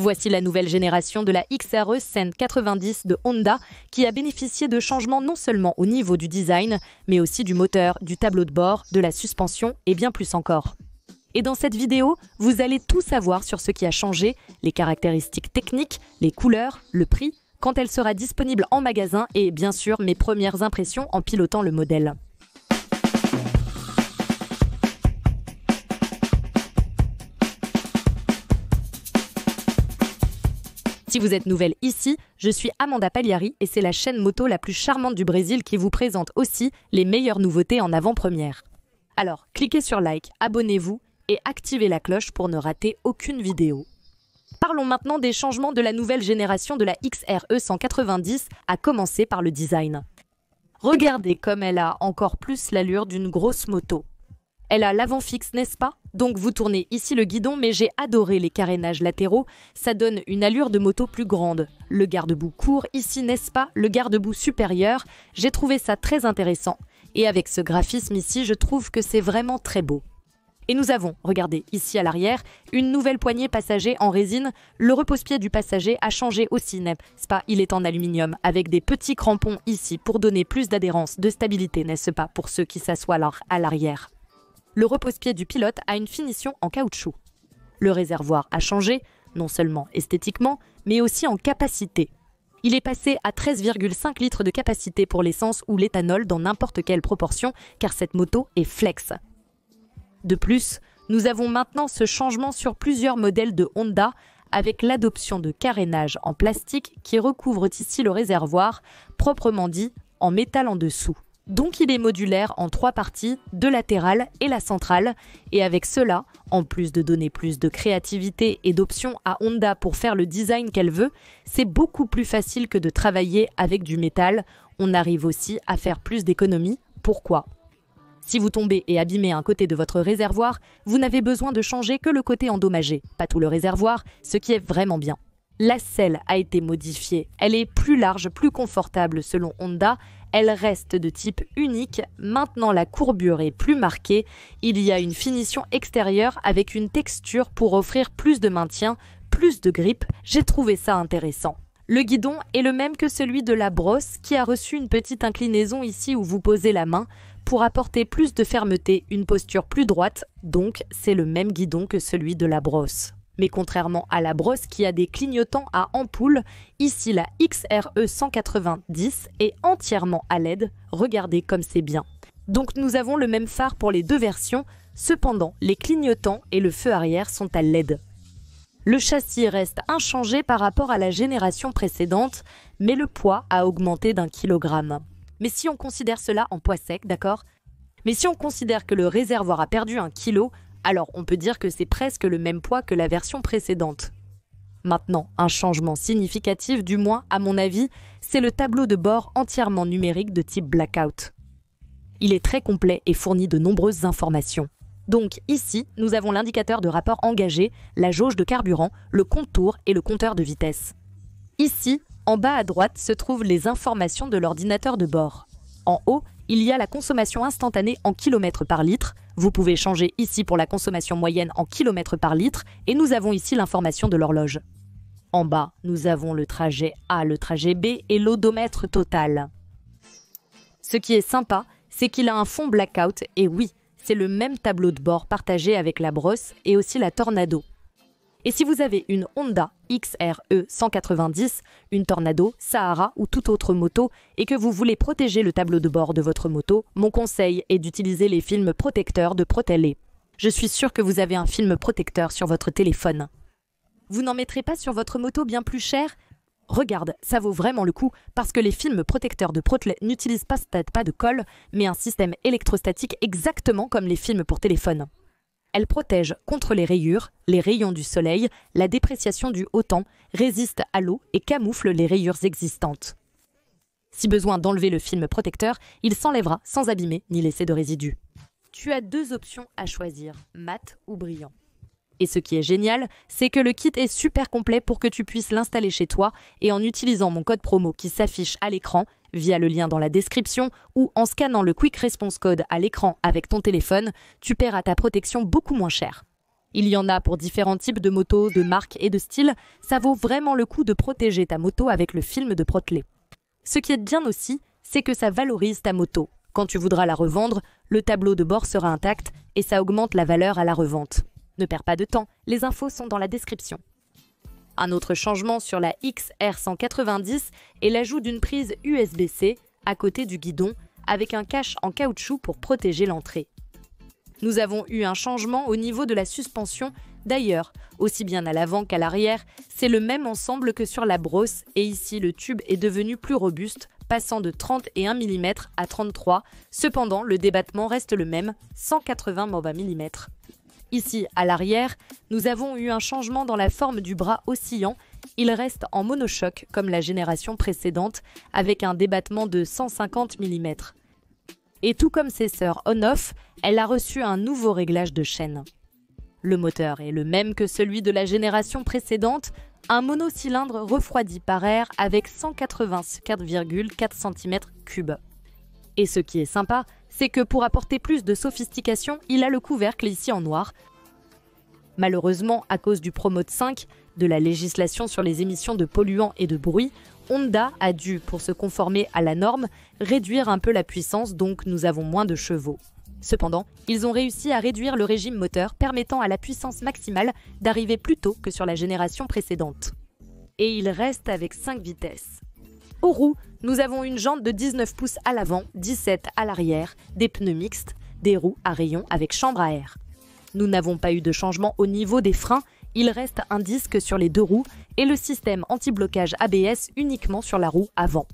Voici la nouvelle génération de la XRE 190 de Honda qui a bénéficié de changements non seulement au niveau du design, mais aussi du moteur, du tableau de bord, de la suspension et bien plus encore. Et dans cette vidéo, vous allez tout savoir sur ce qui a changé, les caractéristiques techniques, les couleurs, le prix, quand elle sera disponible en magasin et bien sûr mes premières impressions en pilotant le modèle. Si vous êtes nouvelle ici, je suis Amanda Pagliari et c'est la chaîne moto la plus charmante du Brésil qui vous présente aussi les meilleures nouveautés en avant-première. Alors, cliquez sur like, abonnez-vous et activez la cloche pour ne rater aucune vidéo. Parlons maintenant des changements de la nouvelle génération de la XRE 190, à commencer par le design. Regardez comme elle a encore plus l'allure d'une grosse moto. Elle a l'avant fixe, n'est-ce pas? Donc vous tournez ici le guidon, mais j'ai adoré les carénages latéraux, ça donne une allure de moto plus grande. Le garde-boue court ici, n'est-ce pas? Le garde-boue supérieur, j'ai trouvé ça très intéressant. Et avec ce graphisme ici, je trouve que c'est vraiment très beau. Et nous avons, regardez, ici à l'arrière, une nouvelle poignée passager en résine. Le repose-pied du passager a changé aussi, n'est-ce pas? Il est en aluminium, avec des petits crampons ici pour donner plus d'adhérence, de stabilité, n'est-ce pas, pour ceux qui s'assoient à l'arrière. Le repose-pied du pilote a une finition en caoutchouc. Le réservoir a changé, non seulement esthétiquement, mais aussi en capacité. Il est passé à 13,5 litres de capacité pour l'essence ou l'éthanol dans n'importe quelle proportion, car cette moto est flex. De plus, nous avons maintenant ce changement sur plusieurs modèles de Honda avec l'adoption de carénages en plastique qui recouvrent ici le réservoir, proprement dit en métal en dessous. Donc il est modulaire en 3 parties, 2 latérales et la centrale. Et avec cela, en plus de donner plus de créativité et d'options à Honda pour faire le design qu'elle veut, c'est beaucoup plus facile que de travailler avec du métal. On arrive aussi à faire plus d'économies. Pourquoi ? Si vous tombez et abîmez un côté de votre réservoir, vous n'avez besoin de changer que le côté endommagé, pas tout le réservoir, ce qui est vraiment bien. La selle a été modifiée. Elle est plus large, plus confortable selon Honda. Elle reste de type unique. Maintenant, la courbure est plus marquée. Il y a une finition extérieure avec une texture pour offrir plus de maintien, plus de grip. J'ai trouvé ça intéressant. Le guidon est le même que celui de la brosse qui a reçu une petite inclinaison ici où vous posez la main pour apporter plus de fermeté, une posture plus droite. Donc, c'est le même guidon que celui de la brosse. Mais contrairement à la brosse qui a des clignotants à ampoule, ici la XRE 190 est entièrement à LED. Regardez comme c'est bien. Donc nous avons le même phare pour les deux versions, cependant les clignotants et le feu arrière sont à LED. Le châssis reste inchangé par rapport à la génération précédente, mais le poids a augmenté d'1 kg. Mais si on considère cela en poids sec, d'accord? Mais si on considère que le réservoir a perdu 1 kg, alors on peut dire que c'est presque le même poids que la version précédente. Maintenant, un changement significatif, du moins à mon avis, c'est le tableau de bord entièrement numérique de type Blackout. Il est très complet et fournit de nombreuses informations. Donc ici, nous avons l'indicateur de rapport engagé, la jauge de carburant, le compte-tours et le compteur de vitesse. Ici, en bas à droite, se trouvent les informations de l'ordinateur de bord. En haut, il y a la consommation instantanée en kilomètres par litre. Vous pouvez changer ici pour la consommation moyenne en kilomètres par litre et nous avons ici l'information de l'horloge. En bas, nous avons le trajet A, le trajet B et l'odomètre total. Ce qui est sympa, c'est qu'il a un fond blackout et oui, c'est le même tableau de bord partagé avec la brosse et aussi la Tornado. Et si vous avez une Honda XRE 190, une Tornado, Sahara ou toute autre moto et que vous voulez protéger le tableau de bord de votre moto, mon conseil est d'utiliser les films protecteurs de Protele. Je suis sûre que vous avez un film protecteur sur votre téléphone. Vous n'en mettrez pas sur votre moto bien plus cher? Regarde, ça vaut vraiment le coup parce que les films protecteurs de Protele n'utilisent pas de colle, mais un système électrostatique exactement comme les films pour téléphone. Elle protège contre les rayures, les rayons du soleil, la dépréciation du haut temps, résiste à l'eau et camoufle les rayures existantes. Si besoin d'enlever le film protecteur, il s'enlèvera sans abîmer ni laisser de résidus. Tu as 2 options à choisir, mat ou brillant. Et ce qui est génial, c'est que le kit est super complet pour que tu puisses l'installer chez toi et en utilisant mon code promo qui s'affiche à l'écran, via le lien dans la description ou en scannant le Quick Response Code à l'écran avec ton téléphone, tu paieras ta protection beaucoup moins cher. Il y en a pour différents types de motos, de marques et de styles. Ça vaut vraiment le coup de protéger ta moto avec le film de Protelé. Ce qui est bien aussi, c'est que ça valorise ta moto. Quand tu voudras la revendre, le tableau de bord sera intact et ça augmente la valeur à la revente. Ne perds pas de temps, les infos sont dans la description. Un autre changement sur la XR190 est l'ajout d'une prise USB-C à côté du guidon avec un cache en caoutchouc pour protéger l'entrée. Nous avons eu un changement au niveau de la suspension. D'ailleurs, aussi bien à l'avant qu'à l'arrière, c'est le même ensemble que sur la brosse et ici le tube est devenu plus robuste, passant de 31 mm à 33. Cependant, le débattement reste le même, 180 mm. Ici, à l'arrière, nous avons eu un changement dans la forme du bras oscillant. Il reste en monochoc comme la génération précédente, avec un débattement de 150 mm. Et tout comme ses sœurs on-off, elle a reçu un nouveau réglage de chaîne. Le moteur est le même que celui de la génération précédente, un monocylindre refroidi par air avec 184,4 cm3. Et ce qui est sympa, c'est que pour apporter plus de sophistication, il a le couvercle ici en noir. Malheureusement, à cause du Promode 5, de la législation sur les émissions de polluants et de bruit, Honda a dû, pour se conformer à la norme, réduire un peu la puissance, donc nous avons moins de chevaux. Cependant, ils ont réussi à réduire le régime moteur, permettant à la puissance maximale d'arriver plus tôt que sur la génération précédente. Et il reste avec 5 vitesses. Aux roues, nous avons une jante de 19 pouces à l'avant, 17 à l'arrière, des pneus mixtes, des roues à rayons avec chambre à air. Nous n'avons pas eu de changement au niveau des freins, il reste un disque sur les deux roues et le système anti-blocage ABS uniquement sur la roue avant.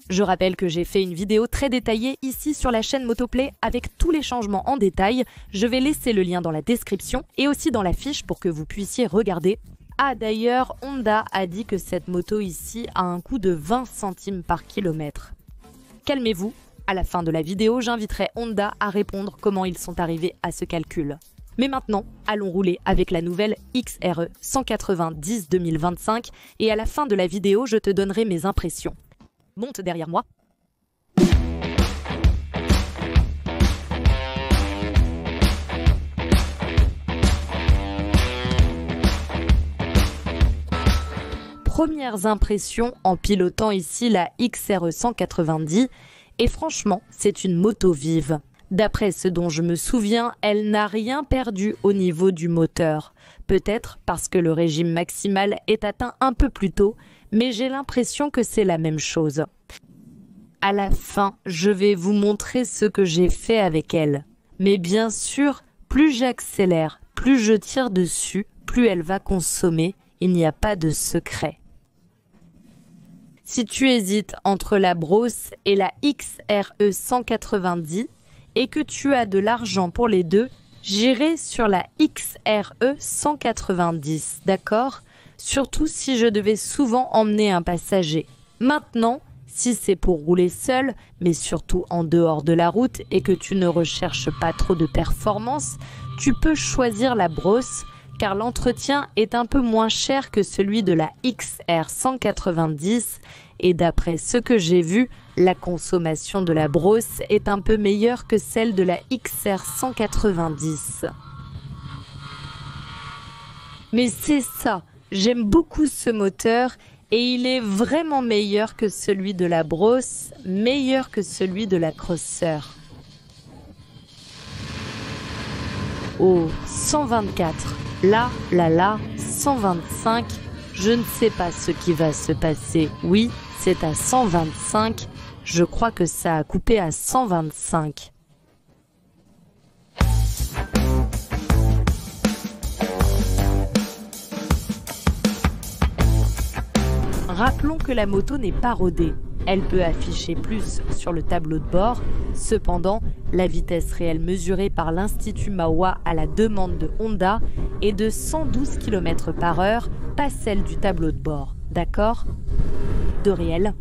Je rappelle que j'ai fait une vidéo très détaillée ici sur la chaîne Motoplay avec tous les changements en détail. Je vais laisser le lien dans la description et aussi dans la fiche pour que vous puissiez regarder. Ah d'ailleurs, Honda a dit que cette moto ici a un coût de 20 centimes par kilomètre. Calmez-vous, à la fin de la vidéo, j'inviterai Honda à répondre comment ils sont arrivés à ce calcul. Mais maintenant, allons rouler avec la nouvelle XRE 190 2025 et à la fin de la vidéo, je te donnerai mes impressions. Monte derrière moi. Premières impressions en pilotant ici la XRE 190 et franchement, c'est une moto vive. D'après ce dont je me souviens, elle n'a rien perdu au niveau du moteur. Peut-être parce que le régime maximal est atteint un peu plus tôt, mais j'ai l'impression que c'est la même chose. À la fin, je vais vous montrer ce que j'ai fait avec elle. Mais bien sûr, plus j'accélère, plus je tire dessus, plus elle va consommer. Il n'y a pas de secret. Si tu hésites entre la brosse et la XRE 190, et que tu as de l'argent pour les deux, j'irai sur la XRE 190, d'accord? Surtout si je devais souvent emmener un passager. Maintenant, si c'est pour rouler seul, mais surtout en dehors de la route et que tu ne recherches pas trop de performance, tu peux choisir la brosse car l'entretien est un peu moins cher que celui de la XR 190 et d'après ce que j'ai vu, la consommation de la brosse est un peu meilleure que celle de la XR 190. Mais c'est ça, j'aime beaucoup ce moteur et il est vraiment meilleur que celui de la brosse, meilleur que celui de la Crosser. Oh, 124. Là, 125. Je ne sais pas ce qui va se passer. Oui, c'est à 125. Je crois que ça a coupé à 125. Rappelons que la moto n'est pas rodée. Elle peut afficher plus sur le tableau de bord. Cependant, la vitesse réelle mesurée par l'Institut Mahwah à la demande de Honda est de 112 km/h, pas celle du tableau de bord. D'accord ? De réel.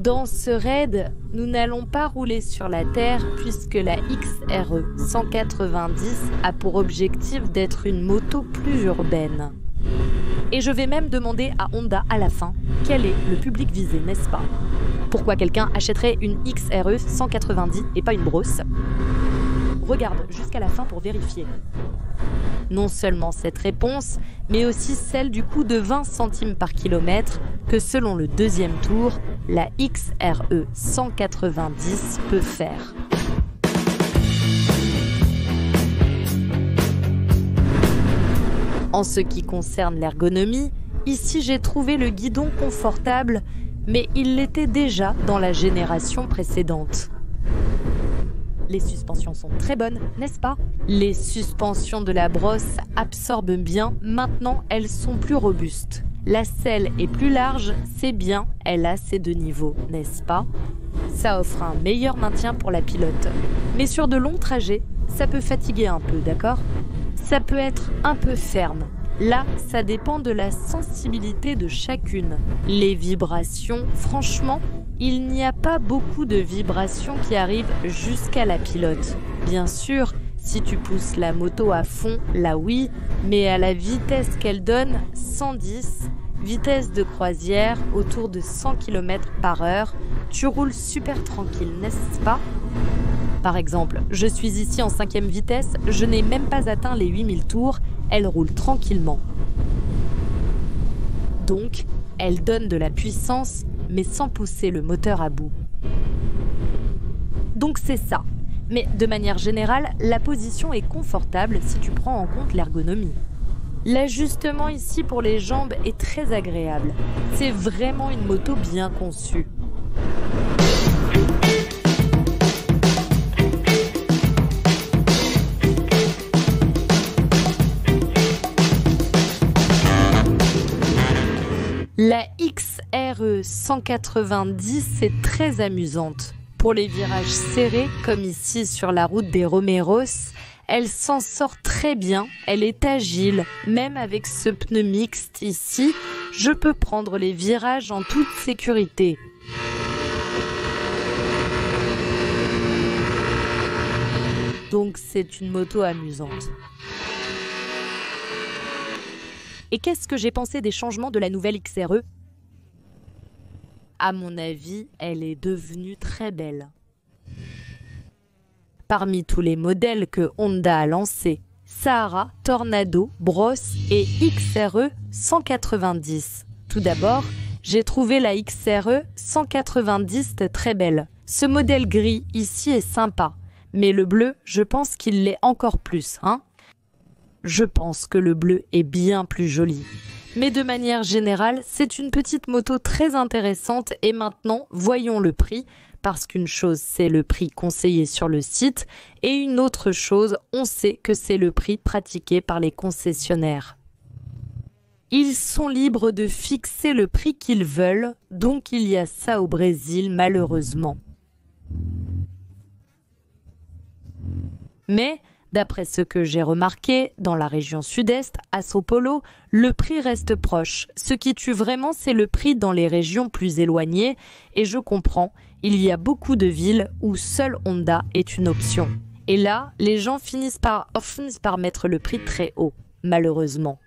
Dans ce raid, nous n'allons pas rouler sur la terre puisque la XRE 190 a pour objectif d'être une moto plus urbaine. Et je vais même demander à Honda à la fin quel est le public visé, n'est-ce pas? Pourquoi quelqu'un achèterait une XRE 190 et pas une brosse? Regarde jusqu'à la fin pour vérifier. Non seulement cette réponse, mais aussi celle du coût de 20 centimes par kilomètre que selon le deuxième tour, la XRE 190 peut faire. En ce qui concerne l'ergonomie, ici j'ai trouvé le guidon confortable, mais il l'était déjà dans la génération précédente. Les suspensions sont très bonnes, n'est-ce pas? Les suspensions de la brosse absorbent bien, maintenant elles sont plus robustes. La selle est plus large, c'est bien, elle a ses deux niveaux, n'est-ce pas? Ça offre un meilleur maintien pour la pilote. Mais sur de longs trajets, ça peut fatiguer un peu, d'accord? Ça peut être un peu ferme. Là, ça dépend de la sensibilité de chacune. Les vibrations, franchement, il n'y a pas beaucoup de vibrations qui arrivent jusqu'à la pilote. Bien sûr, si tu pousses la moto à fond, là oui, mais à la vitesse qu'elle donne, 110, vitesse de croisière autour de 100 km/h, tu roules super tranquille, n'est-ce pas? Par exemple, je suis ici en 5e vitesse, je n'ai même pas atteint les 8000 tours, elle roule tranquillement. Donc, elle donne de la puissance, mais sans pousser le moteur à bout. Donc c'est ça. Mais de manière générale, la position est confortable si tu prends en compte l'ergonomie. L'ajustement ici pour les jambes est très agréable. C'est vraiment une moto bien conçue. La XRE 190 est très amusante. Pour les virages serrés, comme ici sur la route des Romeros, elle s'en sort très bien, elle est agile. Même avec ce pneu mixte ici, je peux prendre les virages en toute sécurité. Donc c'est une moto amusante. Et qu'est-ce que j'ai pensé des changements de la nouvelle XRE? À mon avis, elle est devenue très belle. Parmi tous les modèles que Honda a lancés, Sahara, Tornado, Bros et XRE 190. Tout d'abord, j'ai trouvé la XRE 190 très belle. Ce modèle gris ici est sympa, mais le bleu, je pense qu'il l'est encore plus, hein? Je pense que le bleu est bien plus joli. Mais de manière générale, c'est une petite moto très intéressante et maintenant, voyons le prix, parce qu'une chose, c'est le prix conseillé sur le site et une autre chose, on sait que c'est le prix pratiqué par les concessionnaires. Ils sont libres de fixer le prix qu'ils veulent, donc il y a ça au Brésil, malheureusement. Mais d'après ce que j'ai remarqué, dans la région sud-est, à São Paulo, le prix reste proche. Ce qui tue vraiment, c'est le prix dans les régions plus éloignées. Et je comprends, il y a beaucoup de villes où seul Honda est une option. Et là, les gens finissent par mettre le prix très haut, malheureusement.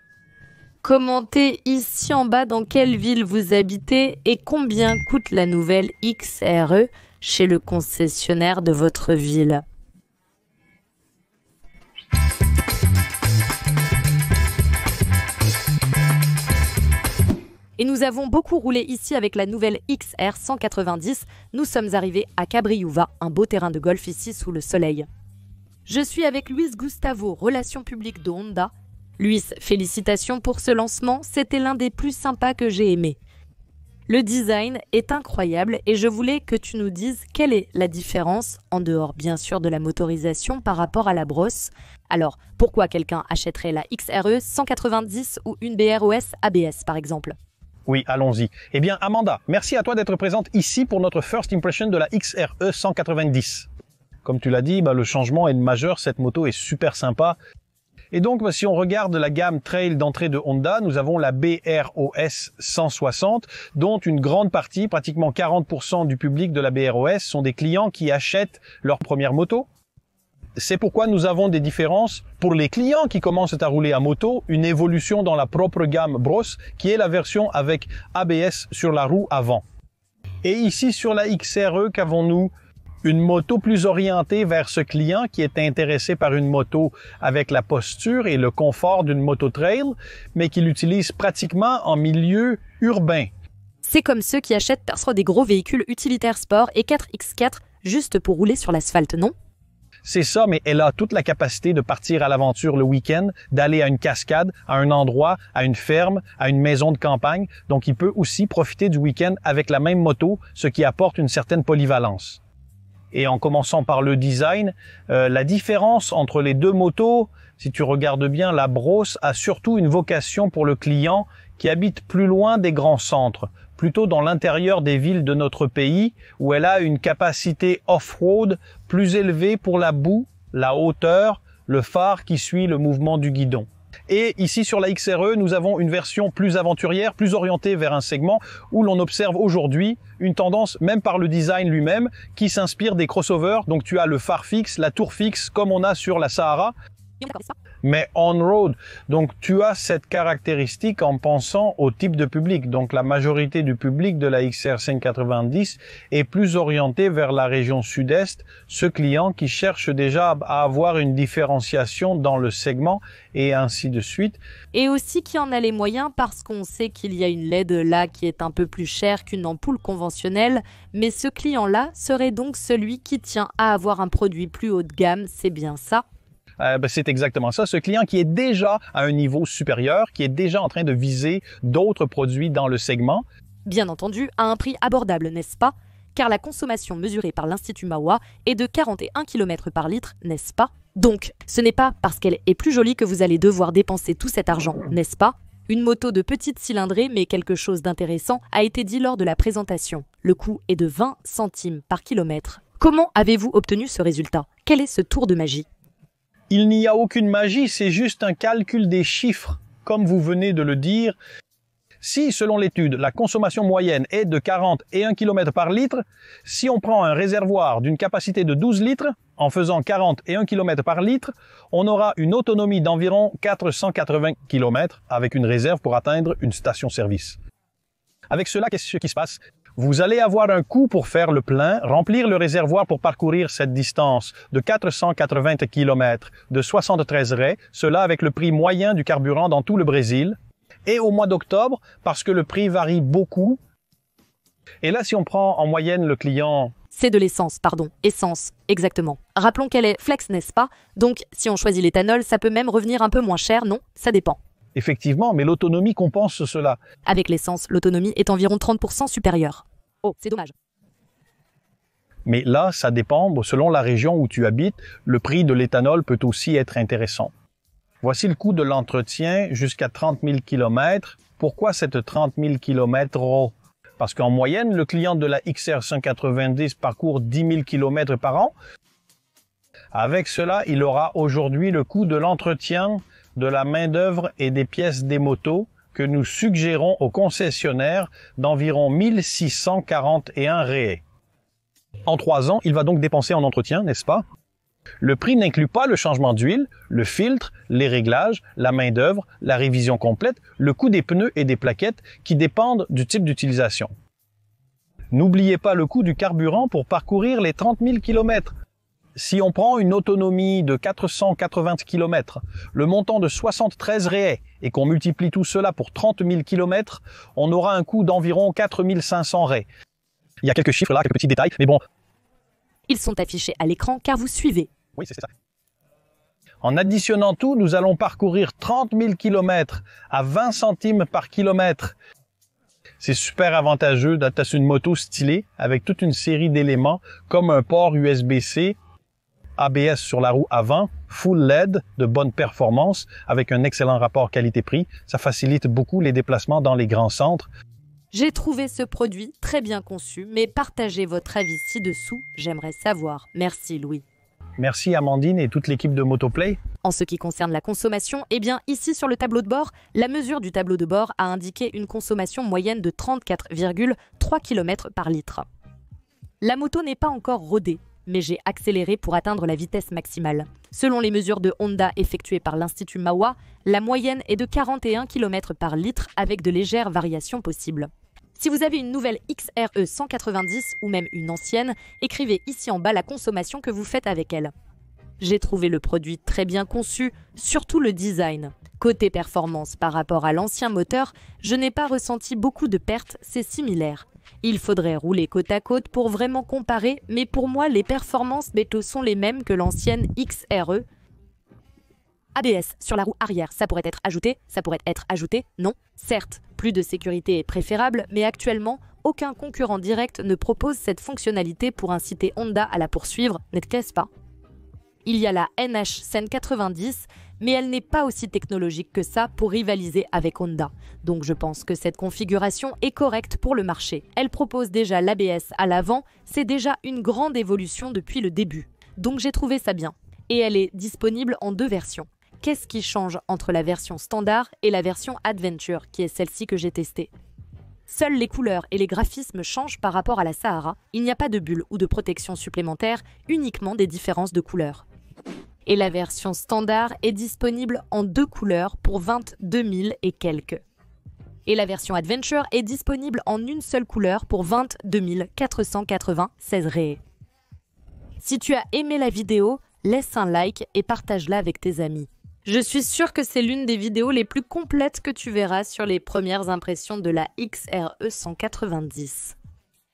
Commentez ici en bas dans quelle ville vous habitez et combien coûte la nouvelle XRE chez le concessionnaire de votre ville. Et nous avons beaucoup roulé ici avec la nouvelle XR 190. Nous sommes arrivés à Cabriúva, un beau terrain de golf ici sous le soleil. Je suis avec Luis Gustavo, relations publiques de Honda. Luis, félicitations pour ce lancement, c'était l'un des plus sympas que j'ai aimé. Le design est incroyable et je voulais que tu nous dises quelle est la différence, en dehors bien sûr de la motorisation par rapport à la brosse. Alors, pourquoi quelqu'un achèterait la XRE 190 ou une BROS ABS par exemple? Oui, allons-y. Eh bien, Amanda, merci à toi d'être présente ici pour notre first impression de la XRE 190. Comme tu l'as dit, le changement est majeur, cette moto est super sympa. Et donc, si on regarde la gamme trail d'entrée de Honda, nous avons la BROS 160, dont une grande partie, pratiquement 40% du public de la BROS, sont des clients qui achètent leur première moto. C'est pourquoi nous avons des différences pour les clients qui commencent à rouler à moto, une évolution dans la propre gamme Bros, qui est la version avec ABS sur la roue avant. Et ici sur la XRE, qu'avons-nous? Une moto plus orientée vers ce client qui est intéressé par une moto avec la posture et le confort d'une moto trail, mais qui l'utilise pratiquement en milieu urbain. C'est comme ceux qui achètent parfois des gros véhicules utilitaires sport et 4x4 juste pour rouler sur l'asphalte, non? C'est ça, mais elle a toute la capacité de partir à l'aventure le week-end, d'aller à une cascade, à un endroit, à une ferme, à une maison de campagne. Donc, il peut aussi profiter du week-end avec la même moto, ce qui apporte une certaine polyvalence. Et en commençant par le design, la différence entre les deux motos, si tu regardes bien, la Bros a surtout une vocation pour le client qui habite plus loin des grands centres, plutôt dans l'intérieur des villes de notre pays, où elle a une capacité off-road plus élevée pour la boue, la hauteur, le phare qui suit le mouvement du guidon. Et ici sur la XRE, nous avons une version plus aventurière, plus orientée vers un segment où l'on observe aujourd'hui une tendance, même par le design lui-même, qui s'inspire des crossovers. Donc tu as le phare fixe, la tour fixe, comme on a sur la Sahara, mais on-road. Donc tu as cette caractéristique en pensant au type de public. Donc la majorité du public de la XR 590 est plus orienté vers la région sud-est, ce client qui cherche déjà à avoir une différenciation dans le segment et ainsi de suite. Et aussi qui en a les moyens parce qu'on sait qu'il y a une LED là qui est un peu plus chère qu'une ampoule conventionnelle, mais ce client-là serait donc celui qui tient à avoir un produit plus haut de gamme, c'est bien ça? C'est exactement ça. Ce client qui est déjà à un niveau supérieur, qui est déjà en train de viser d'autres produits dans le segment. Bien entendu, à un prix abordable, n'est-ce pas? Car la consommation mesurée par l'Institut Mahwah est de 41 km par litre, n'est-ce pas? Donc, ce n'est pas parce qu'elle est plus jolie que vous allez devoir dépenser tout cet argent, n'est-ce pas? Une moto de petite cylindrée, mais quelque chose d'intéressant, a été dit lors de la présentation. Le coût est de 20 centimes par kilomètre. Comment avez-vous obtenu ce résultat? Quel est ce tour de magie? Il n'y a aucune magie, c'est juste un calcul des chiffres. Comme vous venez de le dire, si, selon l'étude, la consommation moyenne est de 41 km par litre, si on prend un réservoir d'une capacité de 12 litres, en faisant 41 km par litre, on aura une autonomie d'environ 480 km avec une réserve pour atteindre une station-service. Avec cela, qu'est-ce qui se passe? Vous allez avoir un coût pour faire le plein, remplir le réservoir pour parcourir cette distance de 480 km de 73 raies, cela avec le prix moyen du carburant dans tout le Brésil. Et au mois d'octobre, parce que le prix varie beaucoup. Et là, si on prend en moyenne le client... C'est de l'essence, pardon, essence, exactement. Rappelons qu'elle est flex, n'est-ce pas? Donc, si on choisit l'éthanol, ça peut même revenir un peu moins cher, non? Ça dépend. Effectivement, mais l'autonomie compense cela. Avec l'essence, l'autonomie est environ 30% supérieure. Oh, c'est dommage. Mais là, ça dépend, selon la région où tu habites, le prix de l'éthanol peut aussi être intéressant. Voici le coût de l'entretien jusqu'à 30 000 km. Pourquoi cette 30 000 km? Parce qu'en moyenne, le client de la XR 190 parcourt 10 000 km par an. Avec cela, il aura aujourd'hui le coût de l'entretien, de la main-d'œuvre et des pièces des motos que nous suggérons aux concessionnaires d'environ 1641 réais. En 3 ans, il va donc dépenser en entretien, n'est-ce pas? Le prix n'inclut pas le changement d'huile, le filtre, les réglages, la main-d'œuvre, la révision complète, le coût des pneus et des plaquettes qui dépendent du type d'utilisation. N'oubliez pas le coût du carburant pour parcourir les 30 000 km. Si on prend une autonomie de 480 km, le montant de 73 réais et qu'on multiplie tout cela pour 30 000 km, on aura un coût d'environ 4 500 réais. Il y a quelques chiffres là, quelques petits détails, mais bon. Ils sont affichés à l'écran car vous suivez. Oui, c'est ça. En additionnant tout, nous allons parcourir 30 000 km à 20 centimes par kilomètre. C'est super avantageux d'attacher une moto stylée avec toute une série d'éléments comme un port USB-C, ABS sur la roue avant, full LED de bonne performance avec un excellent rapport qualité-prix. Ça facilite beaucoup les déplacements dans les grands centres. J'ai trouvé ce produit très bien conçu, mais partagez votre avis ci-dessous, j'aimerais savoir. Merci Louis. Merci Amandine et toute l'équipe de Motoplay. En ce qui concerne la consommation, eh bien ici sur le tableau de bord, la mesure du tableau de bord a indiqué une consommation moyenne de 34,3 km par litre. La moto n'est pas encore rodée, mais j'ai accéléré pour atteindre la vitesse maximale. Selon les mesures de Honda effectuées par l'Institut Mahwah, la moyenne est de 41 km par litre avec de légères variations possibles. Si vous avez une nouvelle XRE 190 ou même une ancienne, écrivez ici en bas la consommation que vous faites avec elle. J'ai trouvé le produit très bien conçu, surtout le design. Côté performance par rapport à l'ancien moteur, je n'ai pas ressenti beaucoup de pertes, c'est similaire. Il faudrait rouler côte à côte pour vraiment comparer, mais pour moi les performances sont les mêmes que l'ancienne XRE. ABS sur la roue arrière, ça pourrait être ajouté, non. Certes, plus de sécurité est préférable, mais actuellement, aucun concurrent direct ne propose cette fonctionnalité pour inciter Honda à la poursuivre, n'est-ce pas? Il y a la NH Sen 90, mais elle n'est pas aussi technologique que ça pour rivaliser avec Honda. Donc je pense que cette configuration est correcte pour le marché. Elle propose déjà l'ABS à l'avant, c'est déjà une grande évolution depuis le début. Donc j'ai trouvé ça bien. Et elle est disponible en 2 versions. Qu'est-ce qui change entre la version standard et la version Adventure, qui est celle-ci que j'ai testée? Seules les couleurs et les graphismes changent par rapport à la Sahara. Il n'y a pas de bulle ou de protection supplémentaire, uniquement des différences de couleurs. Et la version standard est disponible en 2 couleurs pour 22 000 et quelques. Et la version Adventure est disponible en une seule couleur pour 22 496 ré. Si tu as aimé la vidéo, laisse un like et partage-la avec tes amis. Je suis sûre que c'est l'une des vidéos les plus complètes que tu verras sur les premières impressions de la XRE 190.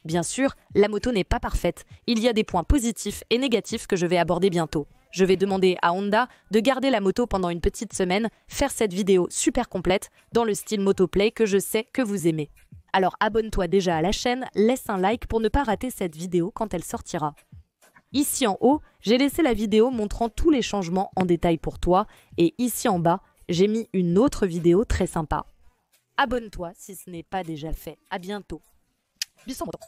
Bien sûr, la moto n'est pas parfaite. Il y a des points positifs et négatifs que je vais aborder bientôt. Je vais demander à Honda de garder la moto pendant une petite semaine, faire cette vidéo super complète dans le style motoplay que je sais que vous aimez. Alors abonne-toi déjà à la chaîne, laisse un like pour ne pas rater cette vidéo quand elle sortira. Ici en haut, j'ai laissé la vidéo montrant tous les changements en détail pour toi et ici en bas, j'ai mis une autre vidéo très sympa. Abonne-toi si ce n'est pas déjà fait. À bientôt. Bisous moto.